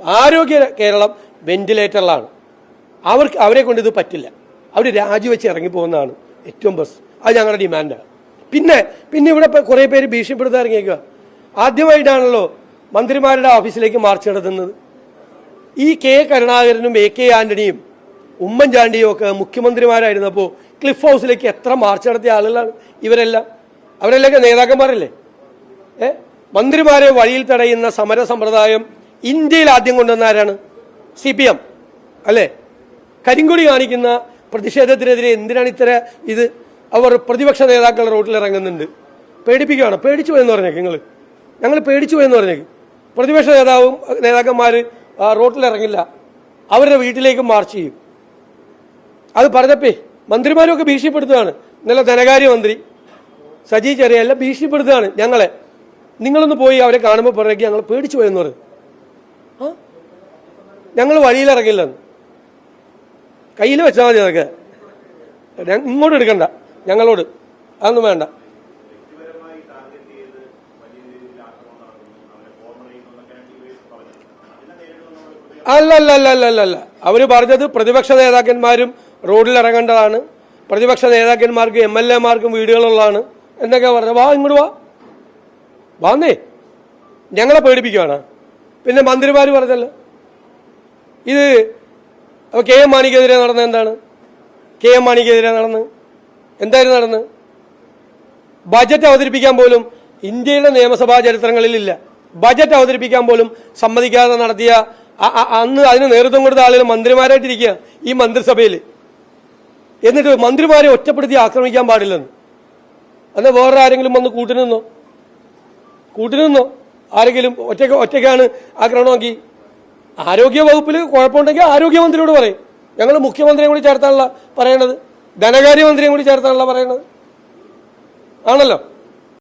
ആരോഗ്യ കേരളം വെന്റിലേറ്ററിലാണ്. അവരെ കൊണ്ട് ഇത് പറ്റില്ല. അവർ രാജിവെച്ച് ഇറങ്ങിപ്പോകുന്നതാണ് ഏറ്റവും ബെസ്റ്റ്. അത് ഞങ്ങളുടെ ഡിമാൻഡാണ്. പിന്നെ ഇവിടെ കുറേ പേര് ഭീഷണിപ്പെടുത്താൻ ഇറങ്ങിയേക്കുക. ആദ്യമായിട്ടാണല്ലോ മന്ത്രിമാരുടെ ഓഫീസിലേക്ക് മാർച്ച് നടത്തുന്നത്. ഈ കെ കരുണാകരനും AK ആന്റണിയും ഉമ്മൻചാണ്ടിയും ഒക്കെ മുഖ്യമന്ത്രിമാരായിരുന്നപ്പോൾ ക്ലിഫ് ഹൗസിലേക്ക് എത്ര മാർച്ച് നടത്തിയ ആളുകളാണ് ഇവരെല്ലാം. അവരെല്ലാം നേതാക്കന്മാരല്ലേ? മന്ത്രിമാരെ വഴിയിൽ തടയുന്ന സമര സമ്പ്രദായം ഇന്ത്യയിൽ ആദ്യം കൊണ്ടുവന്ന ആരാണ്? CPM അല്ലേ? കരിങ്കൊടി കാണിക്കുന്ന പ്രതിഷേധത്തിനെതിരെ എന്തിനാണ് ഇത്ര ഇത്? അവർ പ്രതിപക്ഷ നേതാക്കൾ റോഡിൽ ഇറങ്ങുന്നുണ്ട്. പേടിപ്പിക്കുകയാണ്. പേടിച്ചു പോയെന്ന് പറഞ്ഞേക്ക് ഞങ്ങൾ പേടിച്ചു പോയെന്ന് പറഞ്ഞേക്ക്. പ്രതിപക്ഷ നേതാക്കന്മാർ റോഡിലിറങ്ങില്ല, അവരുടെ വീട്ടിലേക്ക് മാർച്ച് ചെയ്യും. അത് പറഞ്ഞപ്പേ മന്ത്രിമാരൊക്കെ ഭീഷണിപ്പെടുത്തുകയാണ്. ഇന്നലെ ധനകാര്യമന്ത്രി സജി ചെറിയല്ല ഭീഷണിപ്പെടുത്തുകയാണ് ഞങ്ങളെ. നിങ്ങളൊന്ന് പോയി അവരെ കാണുമ്പോൾ പറയുക ഞങ്ങൾ പേടിച്ചു പോയെന്ന് പറയും. ഞങ്ങൾ വഴിയിലിറങ്ങില്ലെന്ന് കയ്യിൽ വെച്ചാൽ മതി. അതൊക്കെ ഇങ്ങോട്ട് എടുക്കണ്ട, ഞങ്ങളോട് അതൊന്നും വേണ്ട. അല്ല അവർ പറഞ്ഞത് പ്രതിപക്ഷ നേതാക്കന്മാരും റോഡിൽ ഇറങ്ങേണ്ടതാണ്, പ്രതിപക്ഷ നേതാക്കന്മാർക്കും MLA മാർക്കും വീടുകളുള്ളതാണ് എന്നൊക്കെ പറഞ്ഞ. ഇങ്ങോട്ട് വാന്നേ, ഞങ്ങളെ പേടിപ്പിക്കുകയാണ്. പിന്നെ മന്ത്രിമാർ പറഞ്ഞല്ലോ ഇത് KM മാണിക്കെതിരെ നടന്നത് എന്താണ്? KM മാണിക്കെതിരെ എന്തായിരുന്നു നടന്ന്? ബജറ്റ് അവതരിപ്പിക്കാൻ പോലും ഇന്ത്യയുടെ നിയമസഭാ ചരിത്രങ്ങളിലില്ല. ബജറ്റ് അവതരിപ്പിക്കാൻ പോലും സമ്മതിക്കാതെ നടത്തിയ അന്ന് അതിന് നേതൃത്വം കൊടുത്ത ആളുകൾ മന്ത്രിമാരായിട്ടിരിക്കുക ഈ മന്ത്രിസഭയിൽ. എന്നിട്ട് മന്ത്രിമാരെ ഒറ്റപ്പെടുത്തി ആക്രമിക്കാൻ പാടില്ലെന്ന്. എന്നാൽ വേറെ ആരെങ്കിലും വന്ന് കൂട്ടിനിന്നോ? ആരെങ്കിലും ഒറ്റയ്ക്കാണ് ആക്രമണമാക്കി? ആരോഗ്യ വകുപ്പിൽ കുഴപ്പമുണ്ടെങ്കിൽ ആരോഗ്യമന്ത്രിയോട് പറയും. ഞങ്ങൾ മുഖ്യമന്ത്രിയെ കൂടി ചേർത്താണല്ലോ പറയണത്, ധനകാര്യമന്ത്രിയെ കൂടി ചേർത്താണല്ലോ പറയണത്. ആണല്ലോ.